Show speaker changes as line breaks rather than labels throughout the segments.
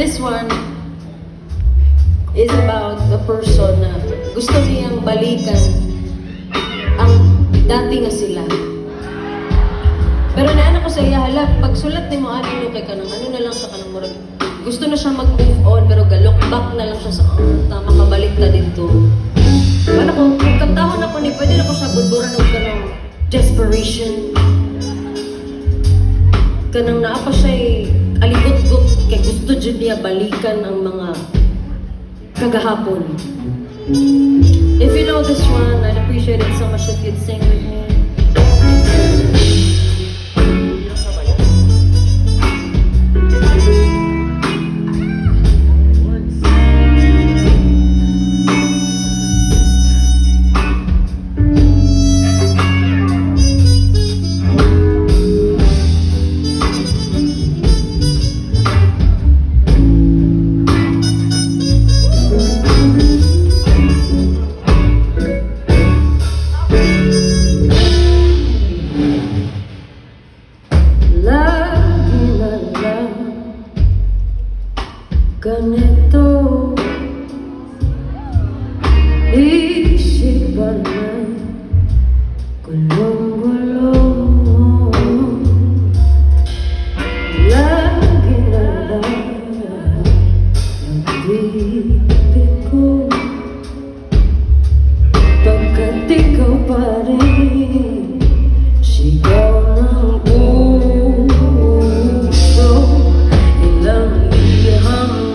this one is about a person na gusto niyang balikan ang dati nga sila. Pero naana ko sa iya, hala, pag sulat ni mo ano kay kanang ano na lang sa kanang murag. Gusto na siya mag-move on pero galok back na lang siya sa tama kabalik na dito. Wala ko, kung kantahon ako ni, pwede na ko siya budburan ng kanang desperation. Kanang naa pa siya'y aligot-got kay gusto dyan niya balikan ang mga kagahapon. If you know this one, I'd appreciate it so much if you'd sing with me. Ganito isipan ay gulong-gulong. Lagi na lang ang bibig ko pagkat ikaw pa rin sigaw ng puso. Ilang liham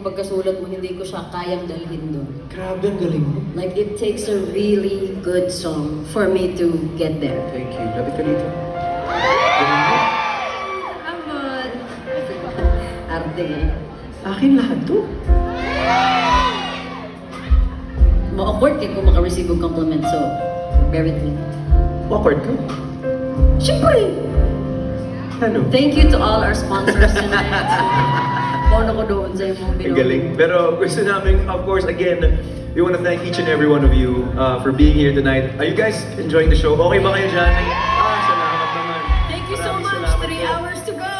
yung pagkasulat mo, hindi ko siya kayang dalhin doon.
Grabe, ang galing mo.
Like, it takes a really good song for me to get there.
Thank you. Lapit ka dito. Galing mo.
Amon! Arte eh.
Akin lahat to.
Ma-awkward kayo kung maka-receive ng compliment, so bear with me.
Awkward ka.
Siyempre!
Ano?
Thank you to all our sponsors tonight. Bono ko doon sa imong
Ang galing. Pero gusto namin, of course, again, we want to thank each and every one of you for being here tonight. Are you guys enjoying the show? Okay ba kayo dyan? Salamat naman.
Thank you so
Maraming
much.
salamat
3
po.
hours to go!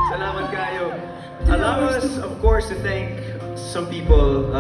Salamat kayo. Allow us, of course, to thank some people